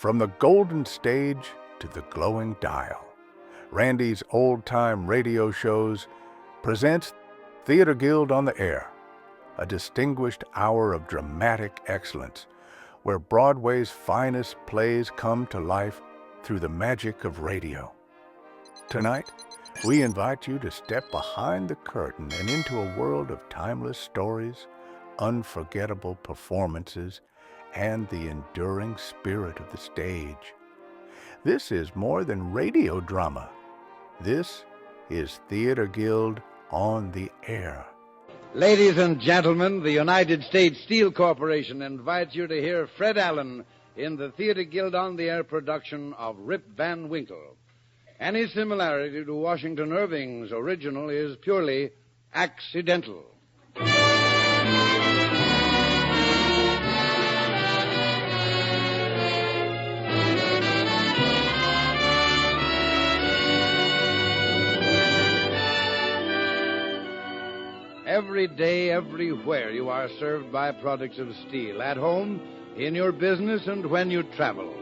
From the golden stage to the glowing dial, Randy's old-time radio shows presents Theater Guild on the Air, a distinguished hour of dramatic excellence where Broadway's finest plays come to life through the magic of radio. Tonight, we invite you to step behind the curtain and into a world of timeless stories, unforgettable performances, and the enduring spirit of the stage. This is more than radio drama. This is Theater Guild on the Air. Ladies and gentlemen, the United States Steel Corporation invites you to hear Fred Allen in the Theater Guild on the Air production of Rip Van Winkle. Any similarity to Washington Irving's original is purely accidental. Every day, everywhere, you are served by products of steel. At home, in your business, and when you travel.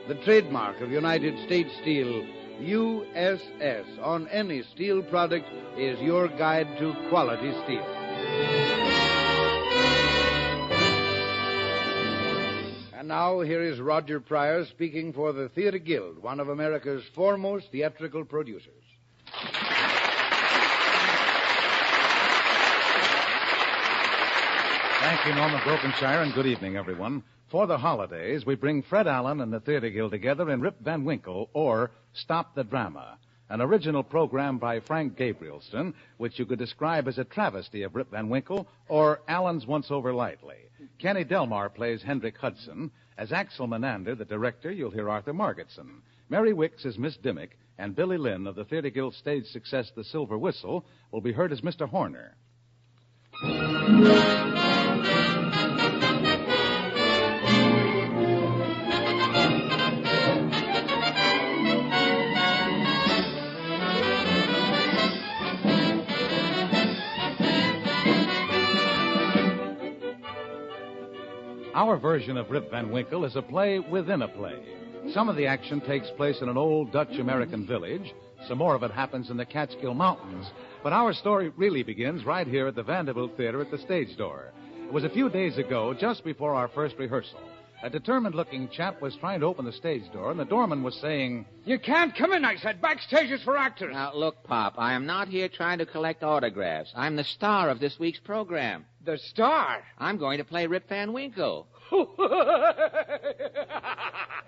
The trademark of United States Steel, USS, on any steel product is your guide to quality steel. And now, here is Roger Pryor speaking for the Theater Guild, one of America's foremost theatrical producers. Thank you, Norman Brokenshire, and good evening, everyone. For the holidays, we bring Fred Allen and the Theater Guild together in Rip Van Winkle, or Stop the Drama, an original program by Frank Gabrielston, which you could describe as a travesty of Rip Van Winkle or Allen's Once Over Lightly. Kenny Delmar plays Henry Hudson. As Axel Menander, the director, you'll hear Arthur Margetson. Mary Wicks is Miss Dimmick, and Billy Lynn of the Theater Guild stage success The Silver Whistle will be heard as Mr. Horner. Our version of Rip Van Winkle is a play within a play. Some of the action takes place in an old Dutch-American village. Some more of it happens in the Catskill Mountains. But our story really begins right here at the Vanderbilt Theater at the stage door. It was a few days ago, just before our first rehearsal. A determined-looking chap was trying to open the stage door, and the doorman was saying, "You can't come in," I said. "Backstage is for actors." Now, look, Pop, I am not here trying to collect autographs. I'm the star of this week's program. The star? I'm going to play Rip Van Winkle.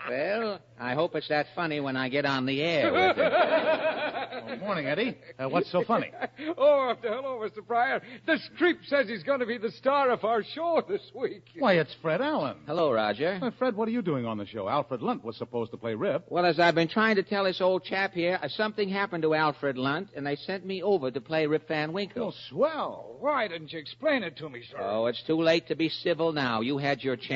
Well, I hope it's that funny when I get on the air with it. Well, morning, Eddie. What's so funny? Oh, hello, Mr. Pryor. This creep says he's going to be the star of our show this week. Why, it's Fred Allen. Hello, Roger. Fred, what are you doing on the show? Alfred Lunt was supposed to play Rip. Well, as I've been trying to tell this old chap here, something happened to Alfred Lunt, and they sent me over to play Rip Van Winkle. Oh, swell. Why didn't you explain it to me, sir? Oh, it's too late to be civil now. You had your chance.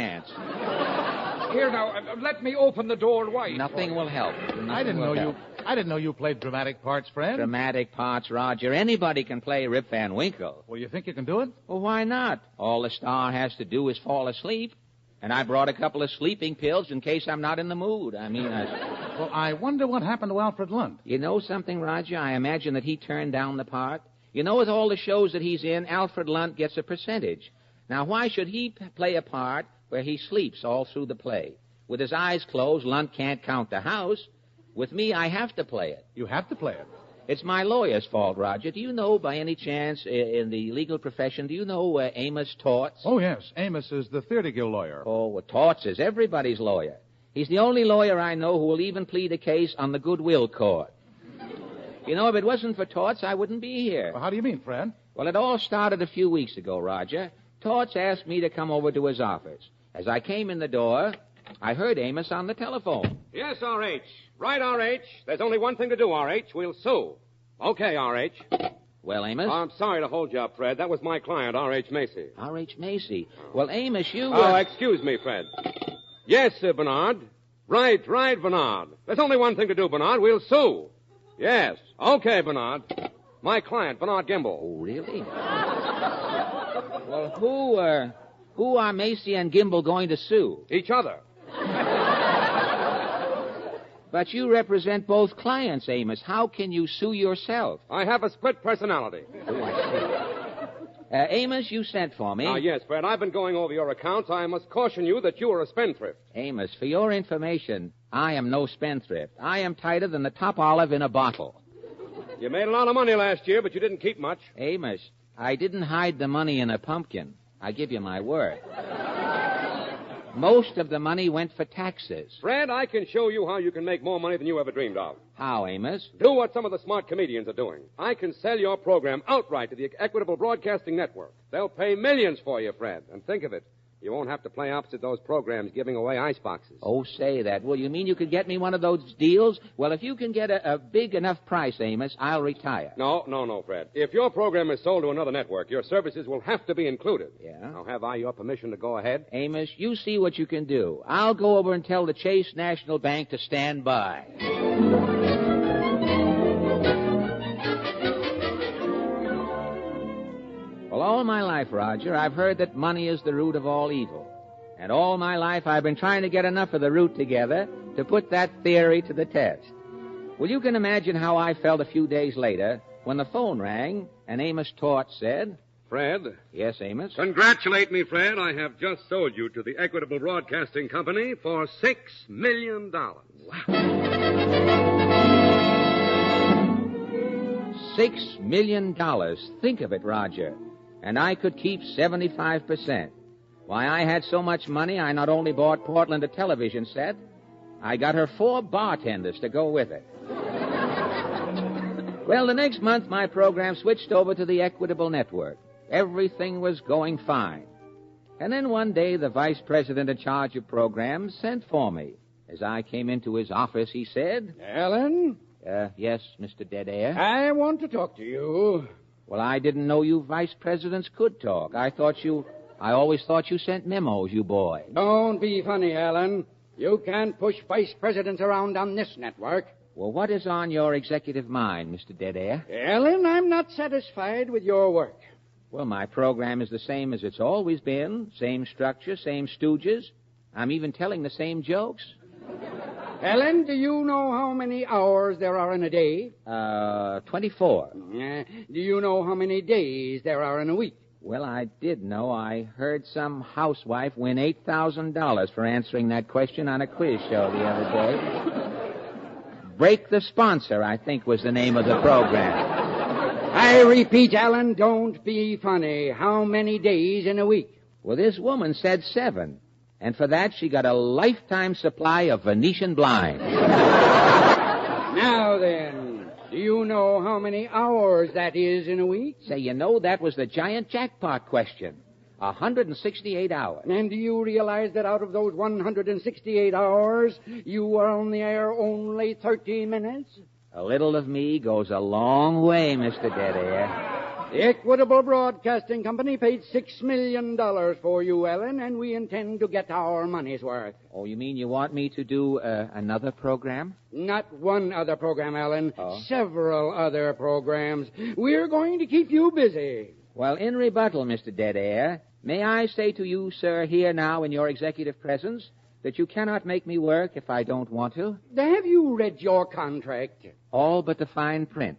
Here now, let me open the door wide. Nothing will help. I didn't know you played dramatic parts, Fred. Dramatic parts, Roger. Anybody can play Rip Van Winkle. Well, you think you can do it? Well, why not? All the star has to do is fall asleep. And I brought a couple of sleeping pills in case I'm not in the mood. Well, I wonder what happened to Alfred Lunt. You know something, Roger? I imagine that he turned down the part. You know, with all the shows that he's in, Alfred Lunt gets a percentage. Now, why should he play a part where he sleeps all through the play? With his eyes closed, Lunt can't count the house. With me, I have to play it. You have to play it. It's my lawyer's fault, Roger. Do you know, by any chance, in the legal profession, do you know Amos Torts? Oh, yes. Amos is the Theater Guild lawyer. Oh, well, Torts is everybody's lawyer. He's the only lawyer I know who will even plead a case on the goodwill court. You know, if it wasn't for Torts, I wouldn't be here. Well, how do you mean, Fred? Well, it all started a few weeks ago, Roger. Torts asked me to come over to his office. As I came in the door, I heard Amos on the telephone. Yes, R.H. Right, R.H. There's only one thing to do, R.H. We'll sue. Okay, R.H. Well, Amos? I'm sorry to hold you up, Fred. That was my client, R.H. Macy. R.H. Macy. Well, Amos, you... Oh, excuse me, Fred. Yes, Bernard. Right, Bernard. There's only one thing to do, Bernard. We'll sue. Yes. Okay, Bernard. My client, Bernard Gimble. Oh, really? Well, who are Macy and Gimble going to sue? Each other. But you represent both clients, Amos. How can you sue yourself? I have a split personality. Oh, I see. Amos, you sent for me. Yes, Fred, I've been going over your accounts. I must caution you that you are a spendthrift. Amos, for your information, I am no spendthrift. I am tighter than the top olive in a bottle. You made a lot of money last year, but you didn't keep much. Amos, I didn't hide the money in a pumpkin. I give you my word. Most of the money went for taxes. Fred, I can show you how you can make more money than you ever dreamed of. How, Amos? Do what some of the smart comedians are doing. I can sell your program outright to the Equitable Broadcasting Network. They'll pay millions for you, Fred. And think of it. You won't have to play opposite those programs giving away ice boxes. Oh, say that. Well, you mean you could get me one of those deals? Well, if you can get a big enough price, Amos, I'll retire. No, Fred. If your program is sold to another network, your services will have to be included. Yeah? Now, have I your permission to go ahead? Amos, you see what you can do. I'll go over and tell the Chase National Bank to stand by. Well, all my life, Roger, I've heard that money is the root of all evil. And all my life, I've been trying to get enough of the root together to put that theory to the test. Well, you can imagine how I felt a few days later when the phone rang and Amos Torch said... Fred? Yes, Amos? Congratulate me, Fred. I have just sold you to the Equitable Broadcasting Company for $6 million. Wow. $6 million. Think of it, Roger. And I could keep 75%. Why, I had so much money, I not only bought Portland a television set, I got her 4 bartenders to go with it. Well, the next month, my program switched over to the Equitable Network. Everything was going fine. And then one day, the vice president in charge of programs sent for me. As I came into his office, he said... Alan? Yes, Mr. Dead Air? I want to talk to you. Well, I didn't know you vice presidents could talk. I always thought you sent memos, you boy. Don't be funny, Alan. You can't push vice presidents around on this network. Well, what is on your executive mind, Mr. Dead Air? Alan, I'm not satisfied with your work. Well, my program is the same as it's always been. Same structure, same stooges. I'm even telling the same jokes. Alan, do you know how many hours there are in a day? 24. Do you know how many days there are in a week? Well, I did know. I heard some housewife win $8,000 for answering that question on a quiz show the other day. Break the Sponsor, I think, was the name of the program. I repeat, Alan, don't be funny. How many days in a week? Well, this woman said 7. And for that, she got a lifetime supply of Venetian blinds. Now then, do you know how many hours that is in a week? Say, you know, that was the giant jackpot question. 168 hours. And do you realize that out of those 168 hours, you were on the air only 30 minutes? A little of me goes a long way, Mr. Dead Air. The Equitable Broadcasting Company paid $6 million for you, Ellen, and we intend to get our money's worth. Oh, you mean you want me to do another program? Not one other program, Ellen. Oh. Several other programs. We're going to keep you busy. Well, in rebuttal, Mr. Dead Air, may I say to you, sir, here now in your executive presence, that you cannot make me work if I don't want to? Have you read your contract? All but the fine print.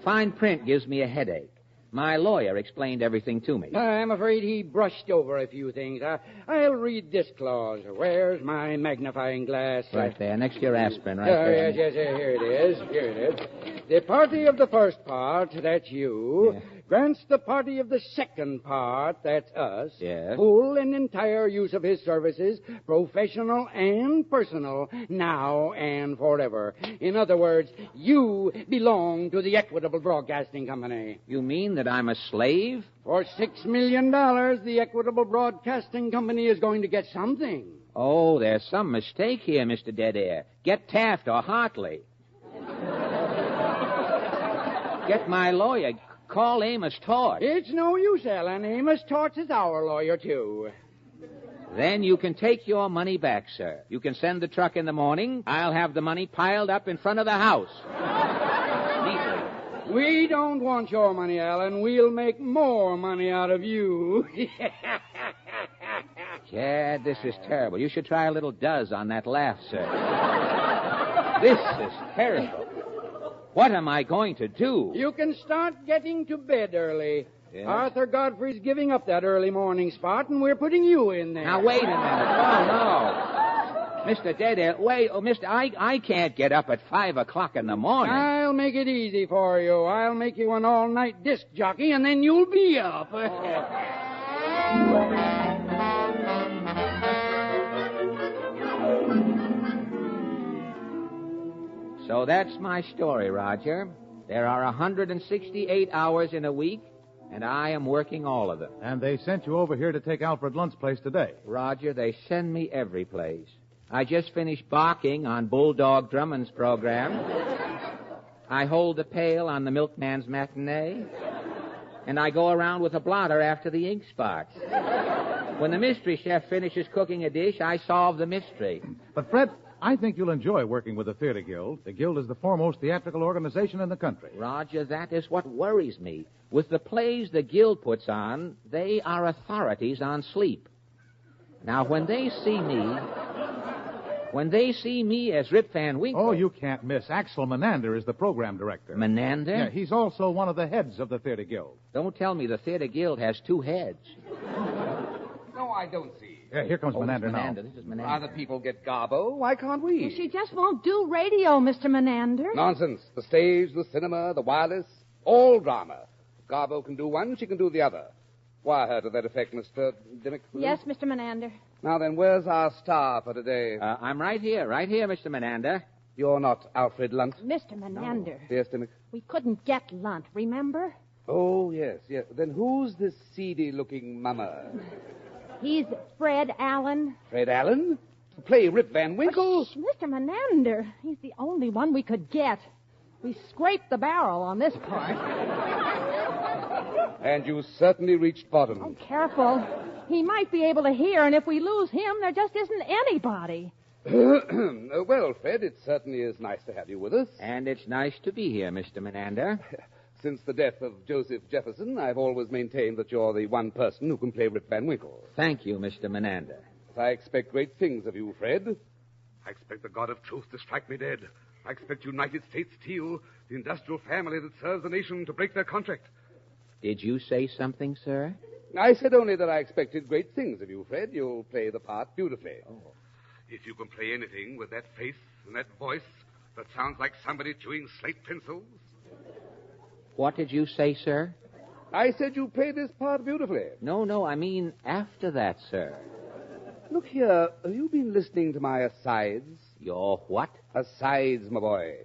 Fine print gives me a headache. My lawyer explained everything to me. I'm afraid he brushed over a few things. I'll read this clause. Where's my magnifying glass? Right there, next to your aspirin, right there. Yes, here it is. The party of the first part, that's you, grants the party of the second part, that's us, full and entire use of his services, professional and personal, now and forever. In other words, you belong to the Equitable Broadcasting Company. You mean that I'm a slave? For $6 million, the Equitable Broadcasting Company is going to get something. Oh, there's some mistake here, Mr. Dead Air. Get Taft or Hartley. Get my lawyer. Call Amos Torch. It's no use, Ellen. Amos Torch is our lawyer, too. Then you can take your money back, sir. You can send the truck in the morning. I'll have the money piled up in front of the house. Neatly. We don't want your money, Alan. We'll make more money out of you. Yeah, this is terrible. You should try a little Duz on that laugh, sir. This is terrible. What am I going to do? You can start getting to bed early. Yes? Arthur Godfrey's giving up that early morning spot, and we're putting you in there. Now, wait a minute. Oh, no. Mr. Deadair, wait. Oh, mister, I can't get up at 5 o'clock in the morning. I'll make it easy for you. I'll make you an all-night disc jockey, and then you'll be up. So that's my story, Roger. There are 168 hours in a week, and I am working all of them. And they sent you over here to take Alfred Lunt's place today. Roger, they send me every place. I just finished barking on Bulldog Drummond's program. I hold the pail on the Milkman's matinee. And I go around with a blotter after the ink spots. When the mystery chef finishes cooking a dish, I solve the mystery. But, Fred, I think you'll enjoy working with the Theater Guild. The Guild is the foremost theatrical organization in the country. Roger, that is what worries me. With the plays the Guild puts on, they are authorities on sleep. Now, when they see me as Rip Van Winkle... Oh, you can't miss. Axel Menander is the program director. Menander? Yeah, he's also one of the heads of the Theater Guild. Don't tell me the Theater Guild has two heads. No, I don't see. Yeah, here comes Menander now. This is Menander. Other people get garbo. Why can't we? She just won't do radio, Mr. Menander. Nonsense. The stage, the cinema, the wireless, all drama. If Garbo can do one, she can do the other. Wire her to that effect, Mr. Dimmick. Yes, Mr. Menander. Now then, where's our star for today? I'm right here, Mr. Menander. You're not Alfred Lunt? Mr. Menander. No. Yes, Dimmick? We couldn't get Lunt, remember? Oh, yes. Then who's this seedy-looking mummer? He's Fred Allen. Fred Allen? To play Rip Van Winkle? Oh, Mr. Menander. He's the only one we could get. We scraped the barrel on this part. And you certainly reached bottom. Oh, careful. He might be able to hear, and if we lose him, there just isn't anybody. Well, Fred, it certainly is nice to have you with us. And it's nice to be here, Mr. Menander. Since the death of Joseph Jefferson, I've always maintained that you're the one person who can play Rip Van Winkle. Thank you, Mr. Menander. I expect great things of you, Fred. I expect the God of truth to strike me dead. I expect United States Steel, the industrial family that serves the nation, to break their contract. Did you say something, sir? I said only that I expected great things of you, Fred. You'll play the part beautifully. Oh. If you can play anything with that face and that voice that sounds like somebody chewing slate pencils. What did you say, sir? I said you play this part beautifully. No, I mean after that, sir. Look here, have you been listening to my asides? Your what? Asides, my boy.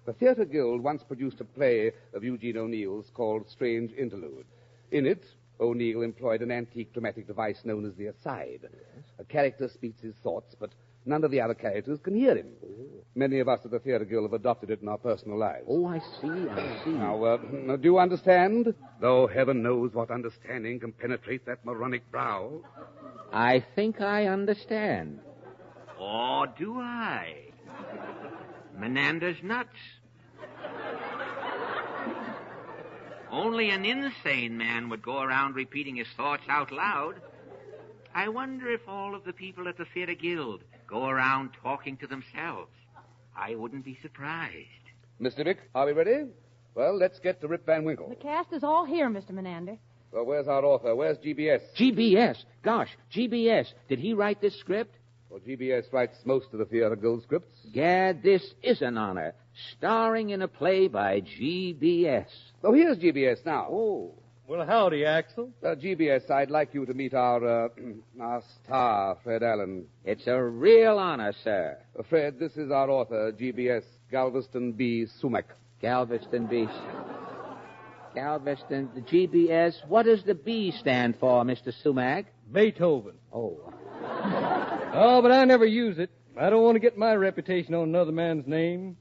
The Theater Guild once produced a play of Eugene O'Neill's called Strange Interlude. In it, O'Neill employed an antique dramatic device known as the aside. Yes. A character speaks his thoughts, but none of the other characters can hear him. Many of us at the Theater Guild have adopted it in our personal lives. Oh, I see. Now, do you understand? Though heaven knows what understanding can penetrate that moronic brow. I think I understand. Or do I? Menander's nuts. Only an insane man would go around repeating his thoughts out loud. I wonder if all of the people at the Theater Guild go around talking to themselves. I wouldn't be surprised. Mr. Vick, are we ready? Well, let's get to Rip Van Winkle. The cast is all here, Mr. Menander. Well, where's our author? Where's GBS? GBS? Gosh, GBS. Did he write this script? Well, GBS writes most of the Theater Guild scripts. Gad, this is an honor. Starring in a play by GBS. Oh, here's GBS now. Oh. Well, howdy, Axel. GBS, I'd like you to meet our star, Fred Allen. It's a real honor, sir. Fred, this is our author, GBS, Galveston B. Sumac. Galveston B. Galveston, the GBS. What does the B stand for, Mr. Sumac? Beethoven. Oh. Oh, but I never use it. I don't want to get my reputation on another man's name.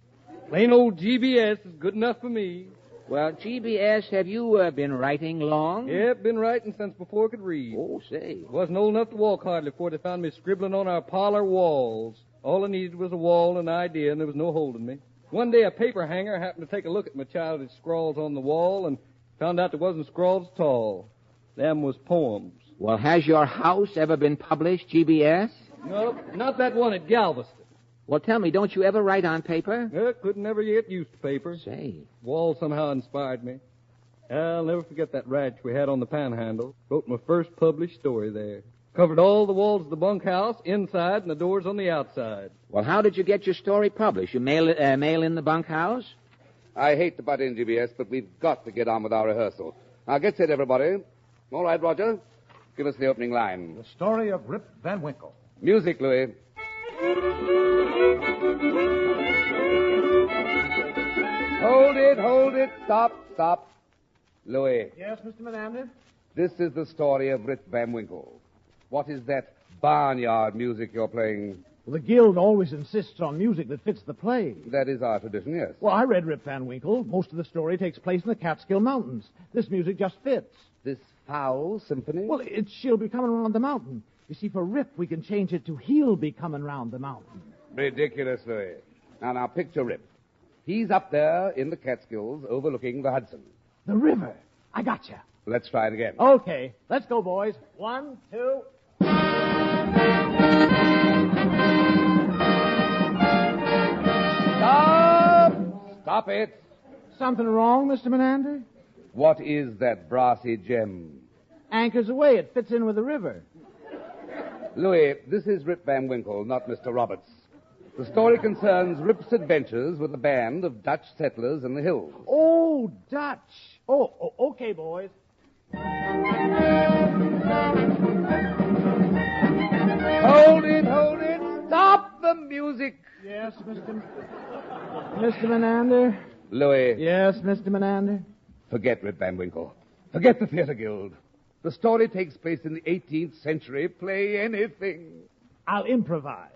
Plain old GBS is good enough for me. Well, GBS, have you been writing long? Yep, been writing since before I could read. Oh, say. Wasn't old enough to walk hardly before they found me scribbling on our parlor walls. All I needed was a wall and an idea, and there was no holding me. One day, a paper hanger happened to take a look at my childish scrawls on the wall and found out there wasn't scrawls at all. Them was poems. Well, has your house ever been published, GBS? Nope, not that one at Galveston. Well, tell me, don't you ever write on paper? Couldn't never get used to paper. Say. Wall somehow inspired me. I'll never forget that ranch we had on the Panhandle. Wrote my first published story there. Covered all the walls of the bunkhouse, inside, and the doors on the outside. Well, how did you get your story published? You mail in the bunkhouse? I hate to butt in, GBS, but we've got to get on with our rehearsal. Now, get set, everybody. All right, Roger. Give us the opening line. The story of Rip Van Winkle. Music, Louis. Hold it. Stop. Louis. Yes, Mr. Menander? This is the story of Rip Van Winkle. What is that barnyard music you're playing? Well, the Guild always insists on music that fits the play. That is our tradition, yes. Well, I read Rip Van Winkle. Most of the story takes place in the Catskill Mountains. This music just fits. This foul symphony? Well, it's She'll Be Coming Around the Mountain. You see, for Rip, we can change it to He'll Be Coming Round the Mountain. Ridiculous, Louis. Now, picture Rip. He's up there in the Catskills overlooking the Hudson. The river. I gotcha. Let's try it again. Okay. Let's go, boys. 1, 2... Stop it. Something wrong, Mr. Menander? What is that brassy gem? Anchors away. It fits in with the river. Louis, this is Rip Van Winkle, not Mr. Roberts. The story concerns Rip's adventures with a band of Dutch settlers in the hills. Oh, Dutch. Oh, okay, boys. Hold it. Stop the music. Yes, Mr. Menander? Louis. Yes, Mr. Menander? Forget Rip Van Winkle. Forget the Theater Guild. The story takes place in the 18th century. Play anything. I'll improvise.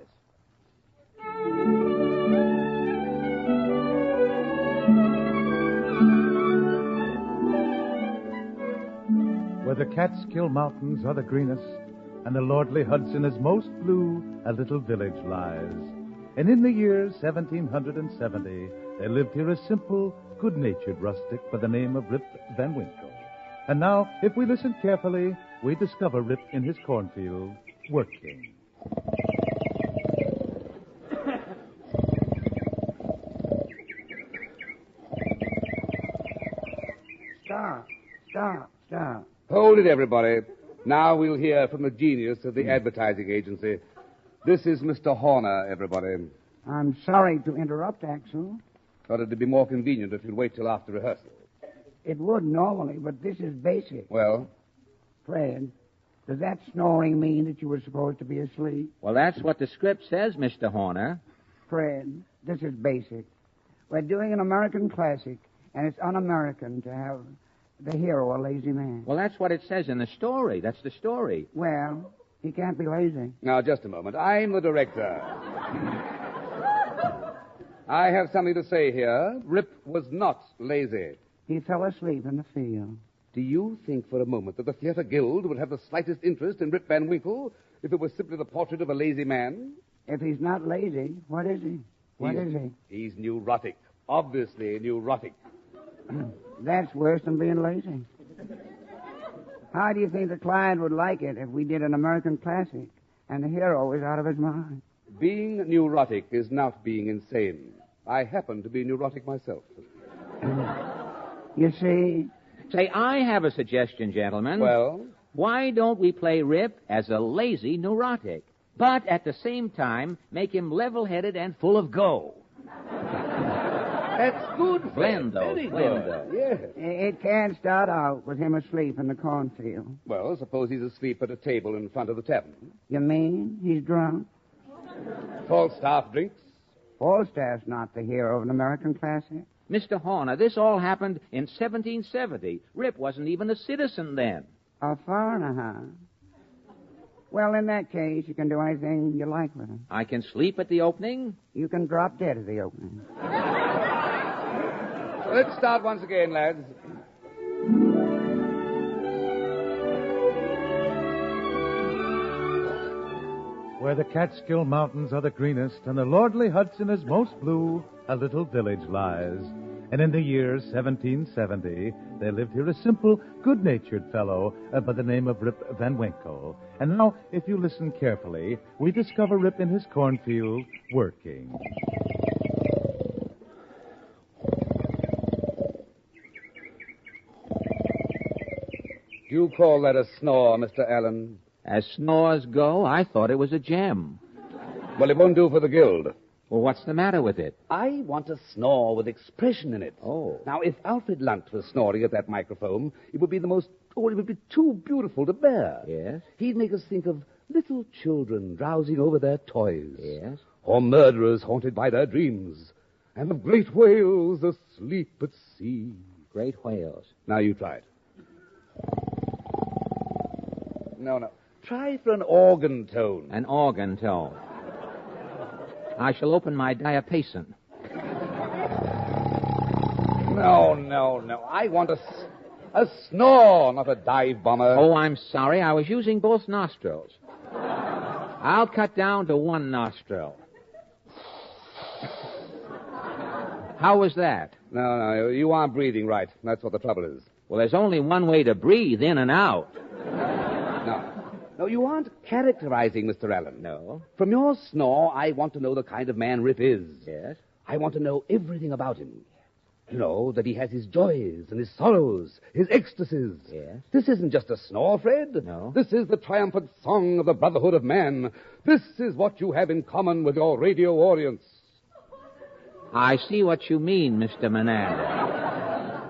Where the Catskill Mountains are the greenest, and the lordly Hudson is most blue, a little village lies. And in the year 1770, there lived here a simple, good-natured rustic by the name of Rip Van Winkle. And now, if we listen carefully, we discover Rip in his cornfield, working. Stop. Hold it, everybody. Now we'll hear from the genius of the advertising agency. This is Mr. Horner, everybody. I'm sorry to interrupt, Axel. Thought it'd be more convenient if you'd wait till after rehearsal. It would normally, but this is basic. Well? Fred, does that snoring mean that you were supposed to be asleep? Well, that's what the script says, Mr. Horner. Fred, this is basic. We're doing an American classic, and it's un-American to have the hero a lazy man. Well, that's what it says in the story. That's the story. Well, he can't be lazy. Now, just a moment. I'm the director. I have something to say here. Rip was not lazy. He fell asleep in the field. Do you think for a moment that the Theater Guild would have the slightest interest in Rip Van Winkle if it was simply the portrait of a lazy man? If he's not lazy, what is he? What is he? He's neurotic. Obviously neurotic. That's worse than being lazy. How do you think the client would like it if we did an American classic and the hero is out of his mind? Being neurotic is not being insane. I happen to be neurotic myself. You see? Say, I have a suggestion, gentlemen. Well? Why don't we play Rip as a lazy neurotic, but at the same time make him level-headed and full of go? That's good. Blend those. Yes. It can't start out with him asleep in the cornfield. Well, suppose he's asleep at a table in front of the tavern. You mean he's drunk? Falstaff drinks. Falstaff's not the hero of an American classic. Mr. Horner, this all happened in 1770. Rip wasn't even a citizen then. A foreigner, huh? Well, in that case, you can do anything you like with him. I can sleep at the opening? You can drop dead at the opening. Let's start once again, lads. Where the Catskill Mountains are the greenest and the lordly Hudson is most blue, a little village lies. And in the year 1770, there lived here a simple, good-natured fellow by the name of Rip Van Winkle. And now, if you listen carefully, we discover Rip in his cornfield working. Do you call that a snore, Mr. Allen? As snores go, I thought it was a gem. Well, it won't do for the guild. Well, what's the matter with it? I want a snore with expression in it. Oh. Now, if Alfred Lunt was snoring at that microphone, it would be it would be too beautiful to bear. Yes? He'd make us think of little children drowsing over their toys. Yes? Or murderers haunted by their dreams. And of great whales asleep at sea. Great whales. Now you try it. No. Try for an organ tone. An organ tone. I shall open my diapason. No. I want a snore, not a dive bomber. Oh, I'm sorry. I was using both nostrils. I'll cut down to one nostril. How was that? No, you aren't breathing right. That's what the trouble is. Well, there's only one way to breathe, in and out. No, you aren't characterizing, Mr. Allen. No. From your snore, I want to know the kind of man Rip is. Yes? I want to know everything about him. You know, that he has his joys and his sorrows, his ecstasies. Yes? This isn't just a snore, Fred. No. This is the triumphant song of the brotherhood of man. This is what you have in common with your radio audience. I see what you mean, Mr. Menander.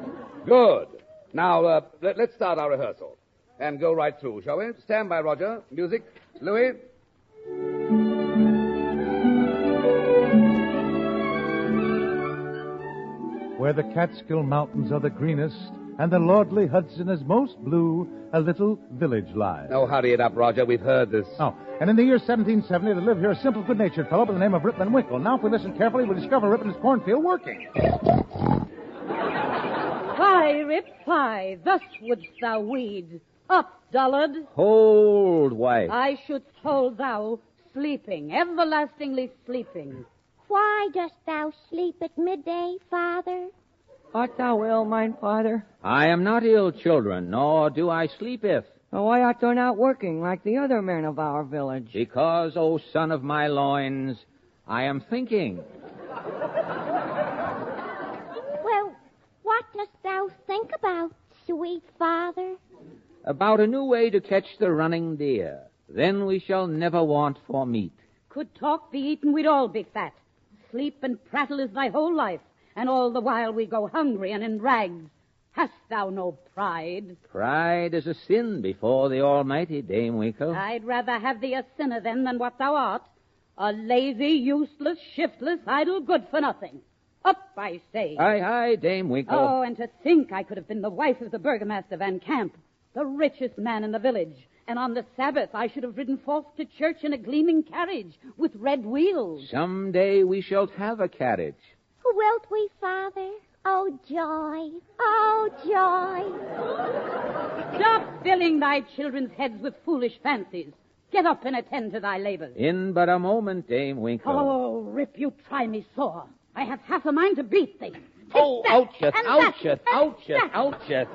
Good. Now, let's start our rehearsal. And go right through, shall we? Stand by, Roger. Music. Louis. Where the Catskill Mountains are the greenest and the lordly Hudson is most blue, a little village lies. No, hurry it up, Roger. We've heard this. Oh, and in the year 1770, there lived here a simple, good-natured fellow by the name of Rip Van Winkle. Now, if we listen carefully, we'll discover Rip in his cornfield working. Fly, Rip, fly. Thus wouldst thou weed. Up, dullard. Hold, wife. I shouldst hold thou, sleeping, everlastingly sleeping. Why dost thou sleep at midday, father? Art thou ill, mine father? I am not ill, children, nor do I sleepeth. Why art thou not working like the other men of our village? Because, O son of my loins, I am thinking. Well, what dost thou think about, sweet father? About a new way to catch the running deer. Then we shall never want for meat. Could talk be eaten, we'd all be fat. Sleep and prattle is thy whole life, and all the while we go hungry and in rags. Hast thou no pride? Pride is a sin before the Almighty, Dame Winkle. I'd rather have thee a sinner then than what thou art. A lazy, useless, shiftless, idle good-for-nothing. Up, I say. Aye, Dame Winkle. Oh, and to think I could have been the wife of the burgomaster Van Camp, the richest man in the village. And on the Sabbath, I should have ridden forth to church in a gleaming carriage with red wheels. Some day we shall have a carriage. Wilt we, father? Oh, joy. Oh, joy. Stop filling thy children's heads with foolish fancies. Get up and attend to thy labors. In but a moment, Dame Winkle. Oh, Rip, you try me sore. I have half a mind to beat thee. Oh, oucheth, oucheth.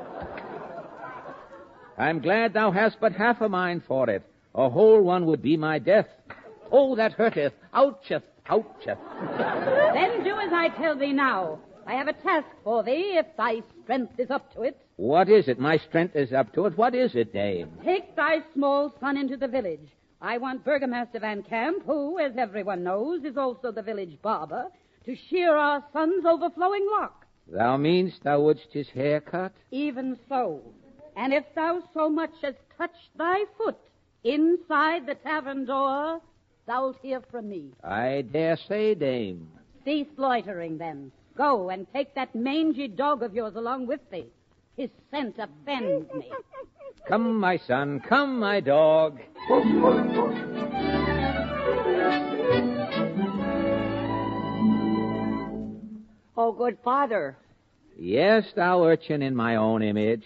I'm glad thou hast but half a mind for it. A whole one would be my death. Oh, that hurteth. Oucheth. Then do as I tell thee now. I have a task for thee, if thy strength is up to it. What is it? My strength is up to it. What is it, Dame? Take thy small son into the village. I want Burgomaster Van Camp, who, as everyone knows, is also the village barber, to shear our son's overflowing lock. Thou meanst thou wouldst his hair cut? Even so. And if thou so much as touch thy foot inside the tavern door, thou'lt hear from me. I dare say, Dame. Cease loitering, then. Go and take that mangy dog of yours along with thee. His scent offends me. Come, my son. Come, my dog. Oh, good father. Yes, thou urchin in my own image.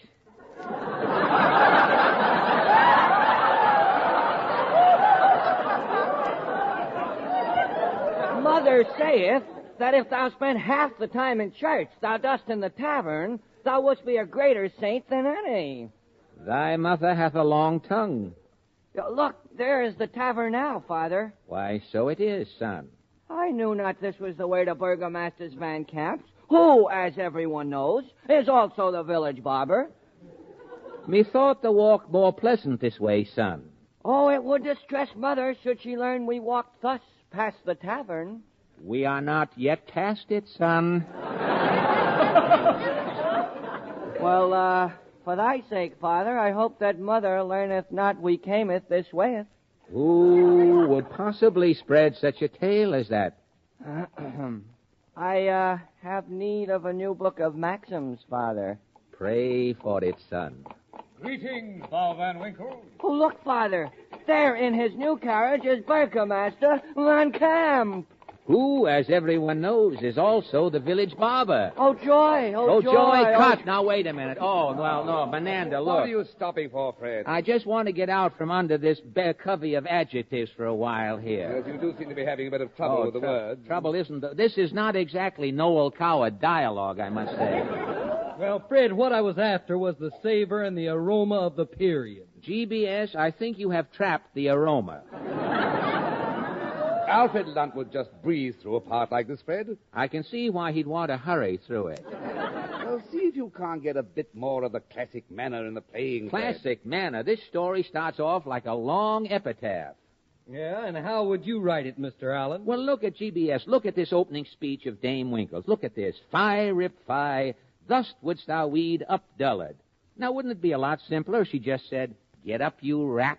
Mother saith that if thou spend half the time in church thou dost in the tavern, thou wouldst be a greater saint than any. Thy mother hath a long tongue. Look, there is the tavern now, Father. Why, so it is, son. I knew not this was the way to Burgomaster Van Camp's, who, as everyone knows, is also the village barber. Methought the walk more pleasant this way, son. Oh, it would distress Mother should she learn we walked thus past the tavern. We are not yet past it, son. Well, for thy sake, Father, I hope that Mother learneth not we cameth this wayeth. Who would possibly spread such a tale as that? I have need of a new book of maxims, Father. Pray for it, son. Greetings, Frau Van Winkle. Oh, look, Father. There in his new carriage is Burgomaster Van Camp. Who, as everyone knows, is also the village barber. Oh, joy! Oh, joy! Cut! Now, wait a minute. Oh, well, no, Menanda, look. What are you stopping for, Fred? I just want to get out from under this bare covey of adjectives for a while here. Yes, you do seem to be having a bit of trouble with the words. Trouble isn't... This is not exactly Noel Coward dialogue, I must say. Well, Fred, what I was after was the savor and the aroma of the period. GBS, I think you have trapped the aroma. Alfred Lunt would just breeze through a part like this, Fred. I can see why he'd want to hurry through it. Well, see if you can't get a bit more of the classic manner in the playing. Classic manner? This story starts off like a long epitaph. Yeah, and how would you write it, Mr. Allen? Well, look at GBS. Look at this opening speech of Dame Winkle's. Look at this. Fie, rip, fie. Thus wouldst thou weed up dullard. Now, wouldn't it be a lot simpler if she just said, get up, you rat?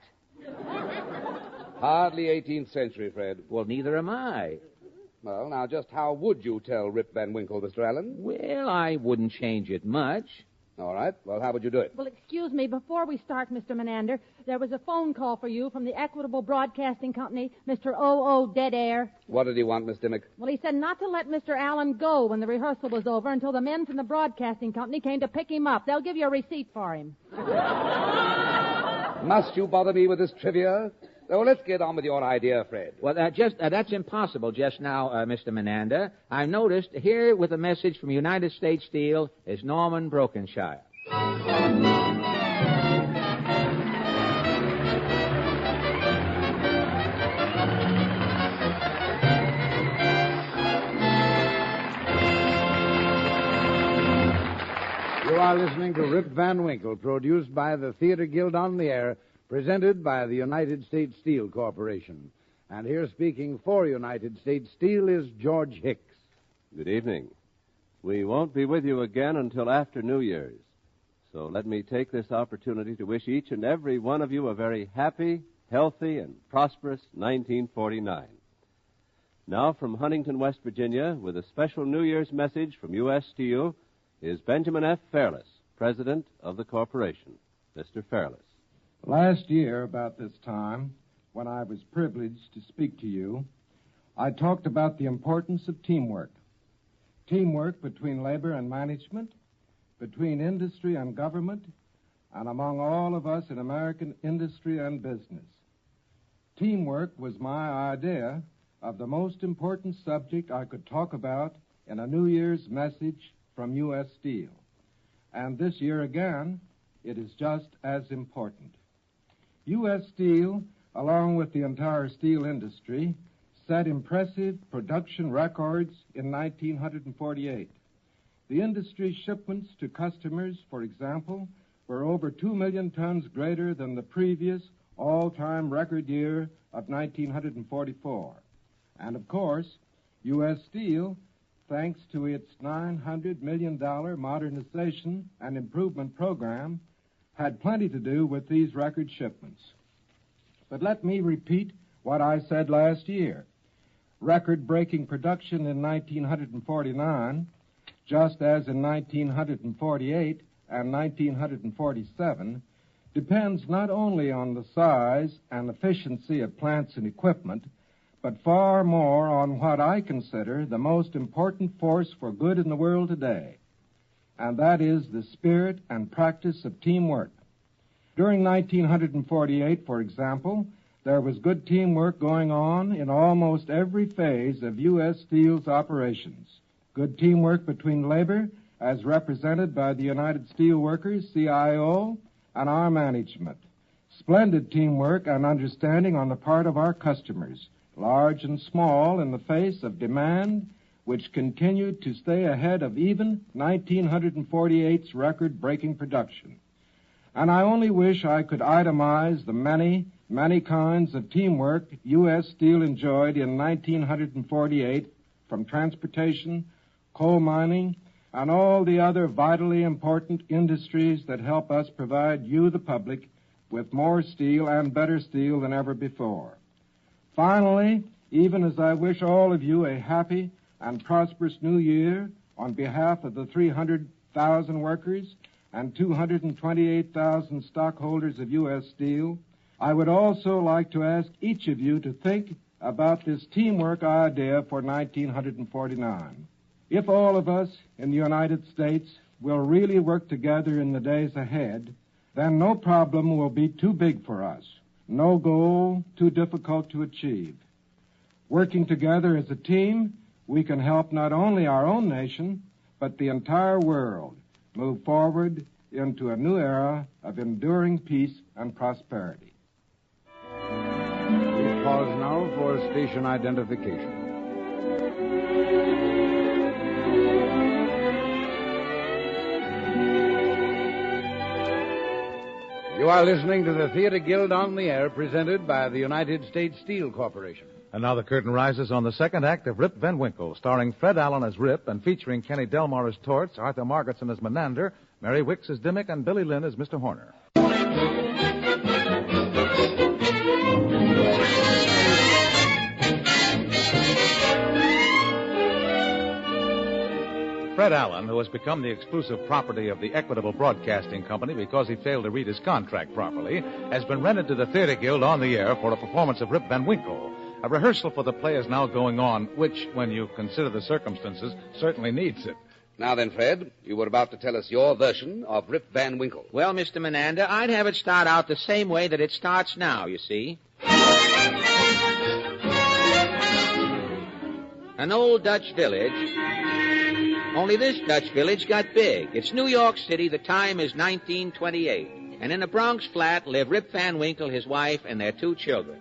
Hardly 18th century, Fred. Well, neither am I. Well, now, just how would you tell Rip Van Winkle, Mr. Allen? Well, I wouldn't change it much. All right. Well, how would you do it? Well, excuse me. Before we start, Mr. Menander, there was a phone call for you from the Equitable Broadcasting Company, Mr. O.O. Dead Air. What did he want, Miss Dimmick? Well, he said not to let Mr. Allen go when the rehearsal was over until the men from the Broadcasting Company came to pick him up. They'll give you a receipt for him. Must you bother me with this trivia? So let's get on with your idea, Fred. Well, that's impossible just now, Mr. Menander. I've noticed here with a message from United States Steel is Norman Brokenshire. You are listening to Rip Van Winkle, produced by the Theater Guild on the Air, presented by the United States Steel Corporation. And here speaking for United States Steel is George Hicks. Good evening. We won't be with you again until after New Year's. So let me take this opportunity to wish each and every one of you a very happy, healthy, and prosperous 1949. Now from Huntington, West Virginia, with a special New Year's message from U.S. Steel, is Benjamin F. Fairless, President of the Corporation. Mr. Fairless. Last year, about this time, when I was privileged to speak to you, I talked about the importance of teamwork. Teamwork between labor and management, between industry and government, and among all of us in American industry and business. Teamwork was my idea of the most important subject I could talk about in a New Year's message from U.S. Steel. And this year again, it is just as important. U.S. Steel, along with the entire steel industry, set impressive production records in 1948. The industry shipments to customers, for example, were over 2 million tons greater than the previous all-time record year of 1944. And, of course, U.S. Steel, thanks to its $900 million modernization and improvement program, had plenty to do with these record shipments. But let me repeat what I said last year. Record-breaking production in 1949, just as in 1948 and 1947, depends not only on the size and efficiency of plants and equipment, but far more on what I consider the most important force for good in the world today, and that is the spirit and practice of teamwork. During 1948, for example, there was good teamwork going on in almost every phase of U.S. Steel's operations. Good teamwork between labor, as represented by the United Steelworkers, CIO, and our management. Splendid teamwork and understanding on the part of our customers, large and small, in the face of demand, which continued to stay ahead of even 1948's record-breaking production. And I only wish I could itemize the many, many kinds of teamwork U.S. Steel enjoyed in 1948, from transportation, coal mining, and all the other vitally important industries that help us provide you, the public, with more steel and better steel than ever before. Finally, even as I wish all of you a happy and prosperous new year on behalf of the 300,000 workers and 228,000 stockholders of U.S. Steel, I would also like to ask each of you to think about this teamwork idea for 1949. If all of us in the United States will really work together in the days ahead, then no problem will be too big for us, no goal too difficult to achieve. Working together as a team, we can help not only our own nation, but the entire world move forward into a new era of enduring peace and prosperity. We pause now for station identification. You are listening to the Theater Guild on the Air, presented by the United States Steel Corporation. And now the curtain rises on the second act of Rip Van Winkle, starring Fred Allen as Rip and featuring Kenny Delmar as Torts, Arthur Margetson as Menander, Mary Wicks as Dimmick, and Billy Lynn as Mr. Horner. Fred Allen, who has become the exclusive property of the Equitable Broadcasting Company because he failed to read his contract properly, has been rented to the Theater Guild on the Air for a performance of Rip Van Winkle. A rehearsal for the play is now going on, which, when you consider the circumstances, certainly needs it. Now then, Fred, you were about to tell us your version of Rip Van Winkle. Well, Mr. Menander, I'd have it start out the same way that it starts now, you see. An old Dutch village. Only this Dutch village got big. It's New York City. The time is 1928. And in a Bronx flat live Rip Van Winkle, his wife, and their 2 children.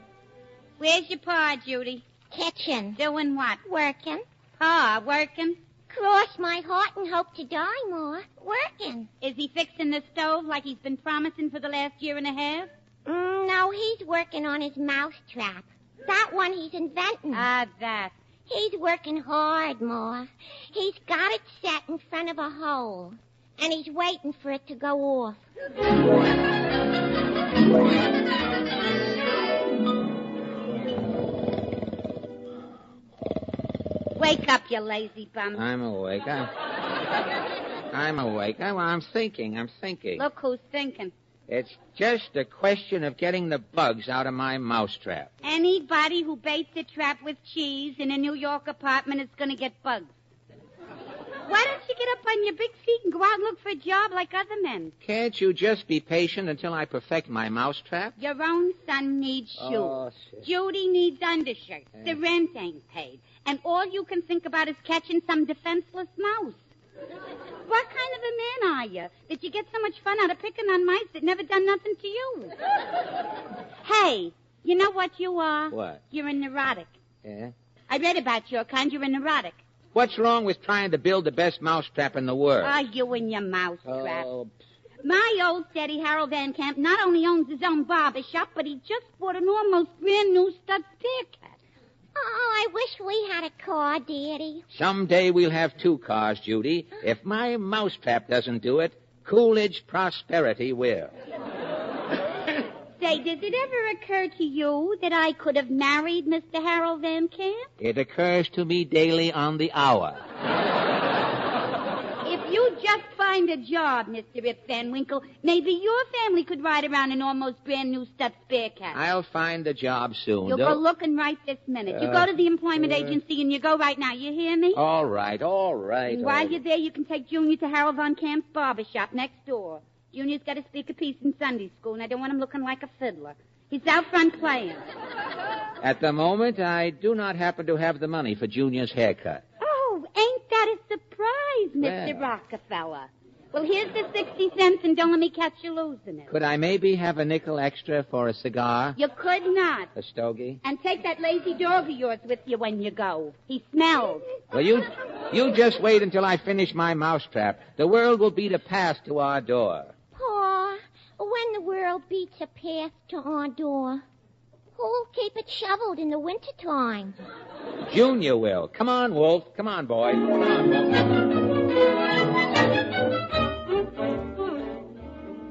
Where's your pa, Judy? Kitchen. Doing what? Working. Pa, working? Cross my heart and hope to die, Ma. Working. Is he fixing the stove like he's been promising for the last year and a half? No, he's working on his mousetrap. That one he's inventing. That. He's working hard, Ma. He's got it set in front of a hole, and he's waiting for it to go off. Wake up, you lazy bum. I'm awake. I'm awake. I'm thinking. Look who's thinking. It's just a question of getting the bugs out of my mousetrap. Anybody who baits a trap with cheese in a New York apartment is going to get bugs. Why don't you get up on your big feet and go out and look for a job like other men? Can't you just be patient until I perfect my mousetrap? Your own son needs shoes. Oh, Judy needs undershirts. The rent ain't paid. And all you can think about is catching some defenseless mouse. What kind of a man are you that you get so much fun out of picking on mice that never done nothing to you? Hey, you know what you are? What? You're a neurotic. Yeah? I read about your kind. You're a neurotic. What's wrong with trying to build the best mousetrap in the world? Ah, you and your mousetrap. Oh. My old steady Harold Van Camp not only owns his own barber shop, but he just bought an almost brand new stud spear cat. Oh, I wish we had a car, Daddy. Someday we'll have 2 cars, Judy. If my mousetrap doesn't do it, Coolidge Prosperity will. Say, does it ever occur to you that I could have married Mr. Harold Van Camp? It occurs to me daily on the hour. If you just find a job, Mr. Rip Van Winkle, maybe your family could ride around an almost brand new stud spare cat. I'll find a job soon. You'll go looking right this minute. You go to the employment agency and you go right now. You hear me? All right. And while you're there, you can take Junior to Harold Von Camp's barber shop next door. Junior's got to speak a piece in Sunday school, and I don't want him looking like a fiddler. He's out front playing. At the moment, I do not happen to have the money for Junior's haircut. Oh, ain't that a surprise, Mr. Well. Rockefeller? Well, here's the 60 cents, and don't let me catch you losing it. Could I maybe have a nickel extra for a cigar? You could not. A stogie? And take that lazy dog of yours with you when you go. He smells. Well, you just wait until I finish my mousetrap. The world will beat a path to our door. Pa, when the world beats a path to our door, who'll keep it shoveled in the wintertime? Junior will. Come on, Wolf. Come on, boy. Come on, Wolf.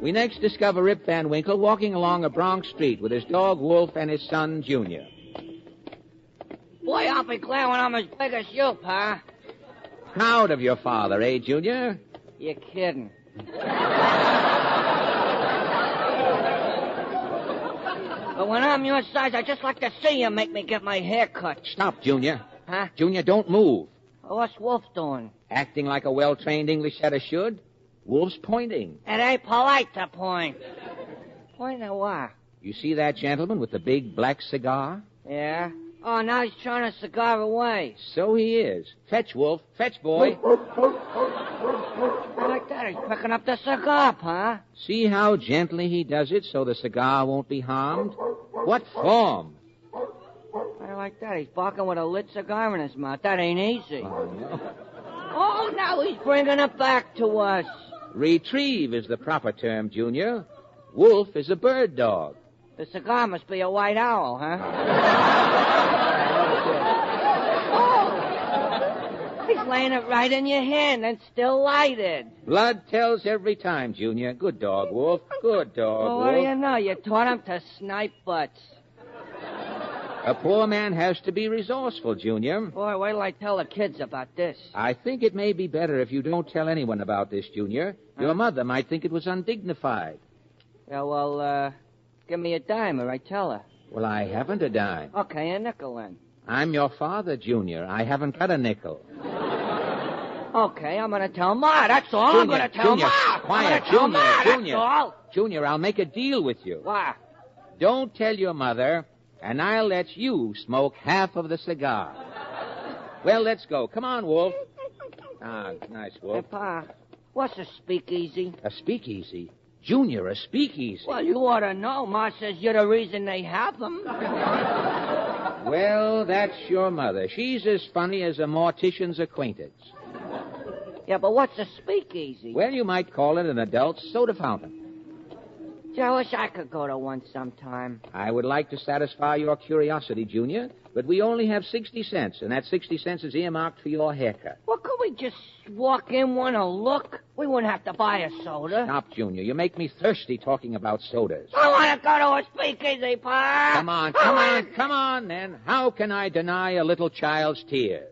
We next discover Rip Van Winkle walking along a Bronx street with his dog Wolf and his son Junior. Boy, I'll be glad when I'm as big as you, Pa. Proud of your father, eh, Junior? You're kidding. But when I'm your size, I just like to see you make me get my hair cut. Stop, Junior. Huh? Junior, don't move. What's Wolf doing? Acting like a well-trained English setter should. Wolf's pointing. It ain't polite to point. Point at what? You see that gentleman with the big black cigar? Yeah? Oh, now he's throwing a cigar away. So he is. Fetch, Wolf. Fetch, boy. Like that, he's picking up the cigar, Pa. See how gently he does it so the cigar won't be harmed? What form? I like that. He's barking with a lit cigar in his mouth. That ain't easy. Oh, no. Oh, now he's bringing it back to us. Retrieve is the proper term, Junior. Wolf is a bird dog. The cigar must be a white owl, huh? Oh! He's laying it right in your hand and still lighted. Blood tells every time, Junior. Good dog, Wolf. Good dog, Well, Wolf. what do you know? You taught him to snipe butts. A poor man has to be resourceful, Junior. Boy, wait till I tell the kids about this. I think it may be better if you don't tell anyone about this, Junior. Your mother might think it was undignified. Yeah, well, give me a dime or I tell her. Well, I haven't a dime. Okay, a nickel then. I'm your father, Junior. I haven't got a nickel. Okay, I'm gonna tell Ma, that's all. Junior, I'm gonna tell Junior, Ma. quiet, I'm gonna tell Junior, Ma, Junior. that's all. Junior, I'll make a deal with you. What? Don't tell your mother, and I'll let you smoke half of the cigar. Well, let's go. Come on, Wolf. Ah, nice, Wolf. Hey, Pa, what's a speakeasy? A speakeasy? Junior, a speakeasy. Well, you ought to know. Ma says you're the reason they have them. Well, that's your mother. She's as funny as a mortician's acquaintance. Yeah, but what's a speakeasy? Well, you might call it an adult soda fountain. Gee, I wish I could go to one sometime. I would like to satisfy your curiosity, Junior, but we only have 60 cents, and that 60 cents is earmarked for your haircut. Well, could we just walk in, want to look? We wouldn't have to buy a soda. Stop, Junior. You make me thirsty talking about sodas. I want to go to a speakeasy, Pa. Come on, then. How can I deny a little child's tears?